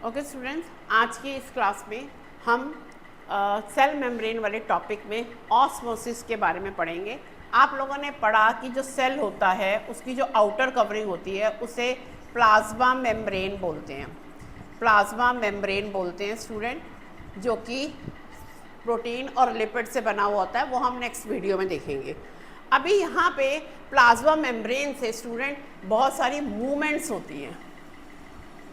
Okay students, आज की इस क्लास में हम सेल मेम्ब्रेन वाले टॉपिक में ऑस्मोसिस के बारे में पढ़ेंगे। आप लोगों ने पढ़ा कि जो सेल होता है उसकी जो आउटर कवरिंग होती है उसे प्लाज्मा मेम्ब्रेन बोलते हैं। प्लाज्मा मेम्ब्रेन बोलते हैं स्टूडेंट, जो कि प्रोटीन और लिपिड से बना हुआ होता है, वो हम नेक्स्ट वीडियो में देखेंगे। अभी यहाँ पे प्लाज्मा मेम्ब्रेन से स्टूडेंट बहुत सारी मूवमेंट्स होती हैं,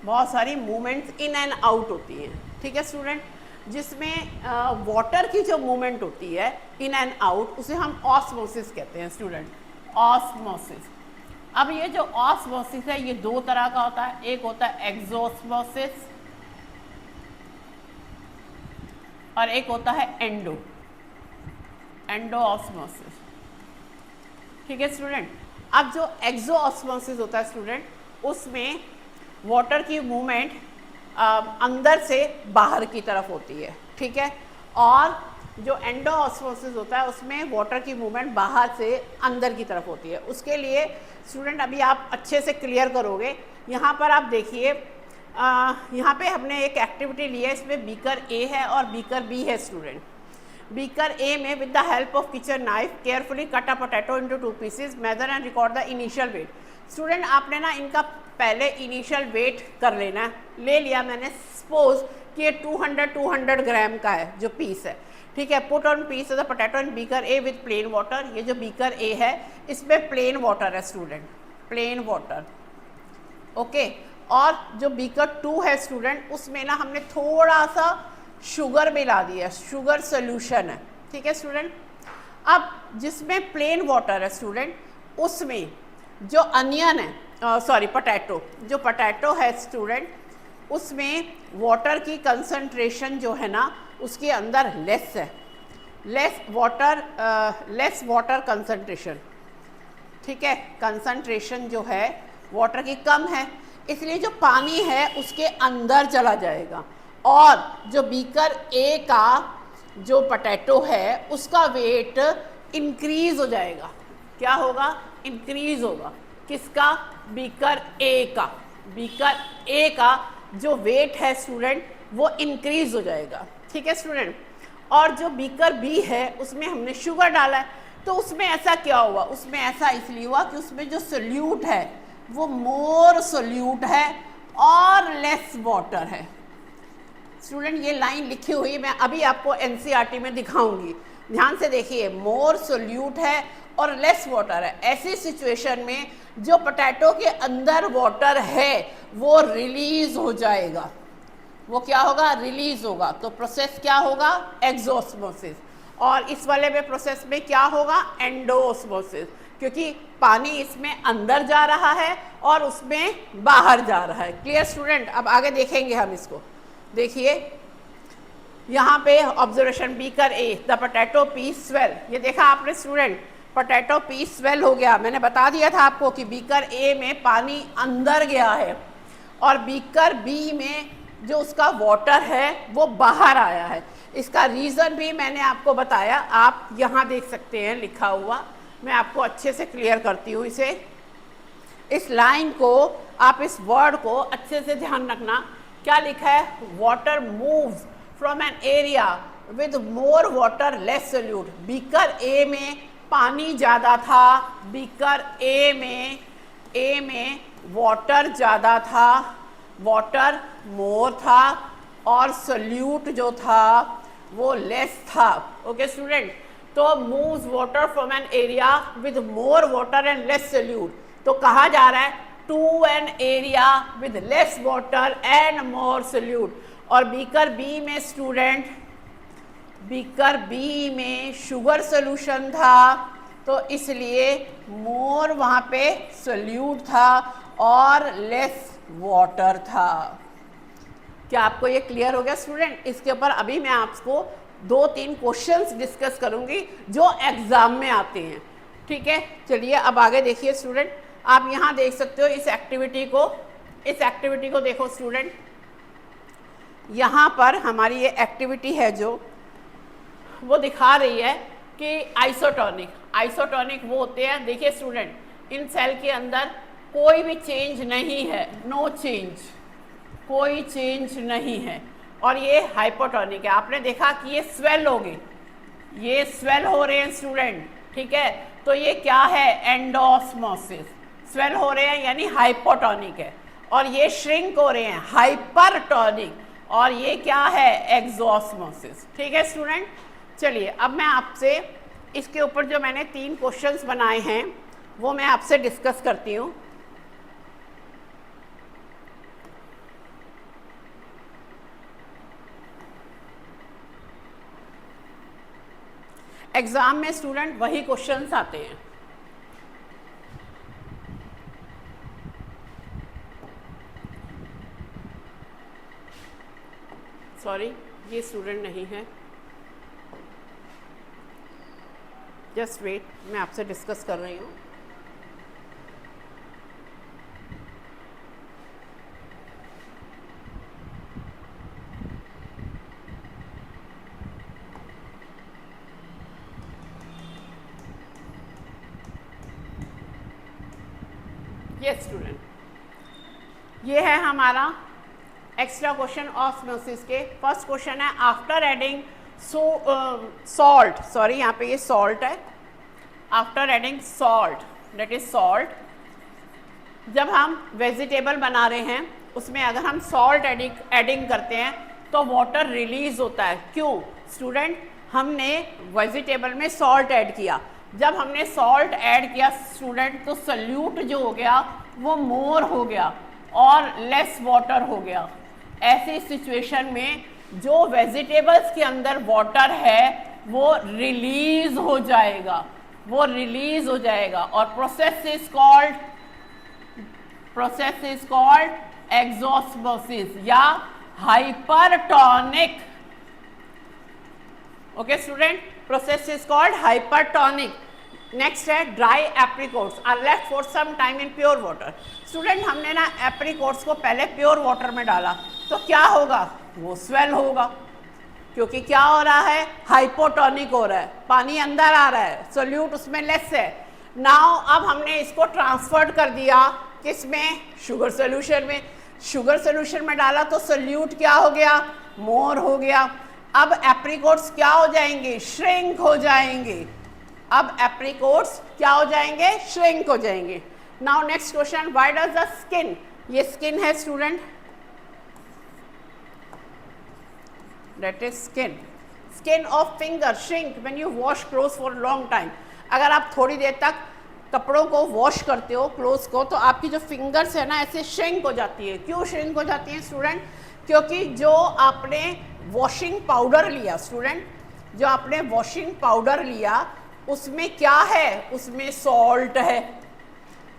बहुत सारी मूवमेंट्स इन एंड आउट होती हैं। ठीक है स्टूडेंट, जिसमें वाटर की जो मूवमेंट होती है इन एंड आउट उसे हम ऑस्मोसिस कहते हैं स्टूडेंट, ऑस्मोसिस। अब ये जो ऑस्मोसिस है ये दो तरह का होता है, एक होता है एक्सोस्मोसिस और एक होता है एंडोऑस्मोसिस। ठीक है स्टूडेंट, अब जो एक्सोऑस्मोसिस होता है स्टूडेंट उसमें वाटर की मूवमेंट अंदर से बाहर की तरफ होती है। ठीक है, और जो एंडोऑस्मोसिस होता है उसमें वाटर की मूवमेंट बाहर से अंदर की तरफ होती है। उसके लिए स्टूडेंट अभी आप अच्छे से क्लियर करोगे। यहाँ पर आप देखिए, यहाँ पे हमने एक एक्टिविटी ली है, इसमें बीकर ए है और बीकर बी है स्टूडेंट। बीकर ए में with the help of kitchen knife carefully cut a potato into 2 pieces, measure and record the initial weight. Student आपने ना इनका पहले इनिशियल वेट कर लेना है। ले लिया मैंने, सपोज कि ये 200 ग्राम का है जो पीस है। ठीक है, put on piece of the potato in beaker A with plain water. ये जो बीकर ए है इसमें प्लेन वाटर है स्टूडेंट, प्लेन वाटर। ओके, और जो बीकर 2 है स्टूडेंट उसमें ना हमने थोड़ा सा शुगर मिला दिया, शुगर सोल्यूशन है। ठीक है स्टूडेंट, अब जिसमें प्लेन वाटर है स्टूडेंट उसमें जो अनियन है, सॉरी पोटैटो, जो पोटैटो है स्टूडेंट उसमें वाटर की कंसंट्रेशन जो है ना उसके अंदर लेस है, लेस वाटर कंसंट्रेशन। ठीक है, कंसंट्रेशन जो है वाटर की कम है, इसलिए जो पानी है उसके अंदर चला जाएगा और जो बीकर ए का जो पोटैटो है उसका वेट इंक्रीज हो जाएगा। क्या होगा? इंक्रीज होगा। किसका? बीकर ए का। बीकर ए का जो वेट है स्टूडेंट वो इंक्रीज हो जाएगा। ठीक है स्टूडेंट, और जो बीकर बी है उसमें हमने शुगर डाला है, तो उसमें ऐसा क्या हुआ? उसमें ऐसा इसलिए हुआ कि उसमें जो सोल्यूट है वो मोर सोल्यूट है और लेस वाटर है। स्टूडेंट ये लाइन लिखी हुई है, मैं अभी आपको एनसीईआरटी में दिखाऊंगी, ध्यान से देखिए। मोर सोल्यूट है और लेस वाटर है। ऐसी सिचुएशन में जो पोटैटो के अंदर वाटर है वो रिलीज हो जाएगा। वो क्या होगा? रिलीज होगा। तो प्रोसेस क्या होगा? एक्सोस्मोसिस। और इस वाले में प्रोसेस में क्या होगा? एंडोस्मोसिस, क्योंकि पानी इसमें अंदर जा रहा है और उसमें बाहर जा रहा है। Clear student? अब आगे देखेंगे हम इसको। देखिए यहाँ पे observation, beaker A the potato piece swell. ये देखा आपने स्टूडेंट, पोटैटो पीस स्वेल हो गया। मैंने बता दिया था आपको कि बीकर ए में पानी अंदर गया है और बीकर बी में जो उसका वाटर है वो बाहर आया है। इसका रीज़न भी मैंने आपको बताया, आप यहाँ देख सकते हैं लिखा हुआ। मैं आपको अच्छे से क्लियर करती हूँ इसे। इस लाइन को आप, इस वर्ड को अच्छे से ध्यान रखना। क्या लिखा है? Water moves from an area with more water less solute. Beaker A में पानी ज़्यादा था, बीकर ए में वाटर ज़्यादा था, वाटर मोर था और सोल्यूट जो था वो लेस था। ओके स्टूडेंट, तो moves water from an area with more water and less solute. तो कहा जा रहा है to an area with less water and more solute. और बीकर बी में स्टूडेंट, बीकर बी में शुगर सोल्यूशन था तो इसलिए मोर वहाँ पे सोल्यूट था और लेस वाटर था। क्या आपको ये क्लियर हो गया स्टूडेंट? इसके ऊपर अभी मैं आपको 2-3 क्वेश्चंस डिस्कस करूँगी जो एग्ज़ाम में आते हैं। ठीक है, चलिए अब आगे देखिए स्टूडेंट। आप यहाँ देख सकते हो इस एक्टिविटी को देखो स्टूडेंट। यहाँ पर हमारी ये एक्टिविटी है जो वो दिखा रही है कि आइसोटोनिक वो होते हैं। देखिए स्टूडेंट, इन सेल के अंदर कोई भी चेंज नहीं है, नो चेंज। कोई चेंज नहीं है। और ये हाइपोटोनिक है। आपने देखा कि ये स्वेल हो गए, ये स्वेल हो रहे हैं स्टूडेंट, ठीक है। तो ये क्या है, एंडोऑस्मोसिस। स्वेल हो रहे हैं यानी हाइपोटोनिक है, और ये श्रिंक हो रहे हैं, हाइपरटोनिक। और ये क्या है, एक्सोऑस्मोसिस। ठीक है स्टूडेंट। चलिए अब मैं आपसे इसके ऊपर जो मैंने 3 क्वेश्चंस बनाए हैं वो मैं आपसे डिस्कस करती हूँ। एग्जाम में स्टूडेंट वही क्वेश्चंस आते हैं। सॉरी, ये स्टूडेंट नहीं है, जस्ट वेट, मैं आपसे डिस्कस कर रही हूँ। यस स्टूडेंट, ये है हमारा एक्स्ट्रा क्वेश्चन ऑस्मोसिस के। फर्स्ट क्वेश्चन है, आफ्टर एडिंग सॉल्ट, सॉरी यहाँ पे ये सॉल्ट है, after adding salt, that is salt, जब हम वेजिटेबल बना रहे हैं उसमें अगर हम सॉल्ट एडिंग करते हैं तो वाटर रिलीज होता है। क्यों स्टूडेंट, हमने वेजिटेबल में सॉल्ट ऐड किया, जब हमने सॉल्ट ऐड किया स्टूडेंट तो सल्यूट जो हो गया वो मोर हो गया और लेस वाटर हो गया। ऐसी सिचुएशन में जो वेजिटेबल्स के अंदर वाटर है वो रिलीज हो जाएगा, वो रिलीज हो जाएगा। और प्रोसेस इज कॉल्ड एक्सोस्मोसिस या hypertonic. Okay student, process is called hypertonic. Next है, dry apricots are left for some time in pure water. Student हमने ना एप्रिकॉट्स को पहले प्योर वाटर में डाला तो क्या होगा, वो स्वेल होगा, क्योंकि क्या हो रहा है, हाइपोटोनिक हो रहा है, पानी अंदर आ रहा है, सोल्यूट उसमें लेस है। नाउ अब हमने इसको ट्रांसफर कर दिया किसमें, शुगर सोल्यूशन में। शुगर सोल्यूशन में डाला तो सोल्यूट क्या हो गया, मोर हो गया। अब एप्रिकॉट्स क्या हो जाएंगे, श्रिंक हो जाएंगे। अब एप्रिकॉट्स क्या हो जाएंगे, श्रिंक हो जाएंगे। Now next question, why does the skin, ये स्किन है student, that is skin of finger shrink when you wash clothes for long time। अगर आप थोड़ी देर तक कपड़ों को वॉश करते हो, क्लोथ्स को, तो आपकी जो फिंगर्स है ना ऐसे श्रिंक हो जाती है। क्यों श्रिंक हो जाती है स्टूडेंट, क्योंकि जो आपने वॉशिंग पाउडर लिया स्टूडेंट, जो आपने वॉशिंग पाउडर लिया उसमें क्या है, उसमें सॉल्ट है।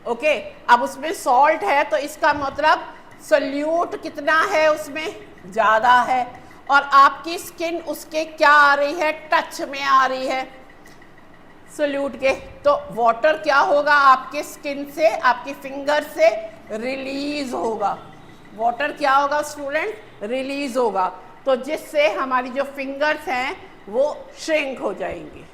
ओके, अब उसमें सॉल्ट है तो इसका मतलब सोल्यूट कितना है, उसमें ज़्यादा है, और आपकी स्किन उसके क्या आ रही है, टच में आ रही है सोल्यूट के। तो वाटर क्या होगा, आपके स्किन से, आपकी फिंगर से रिलीज होगा। वाटर क्या होगा स्टूडेंट, रिलीज होगा, तो जिससे हमारी जो फिंगर्स हैं वो श्रिंक हो जाएंगी।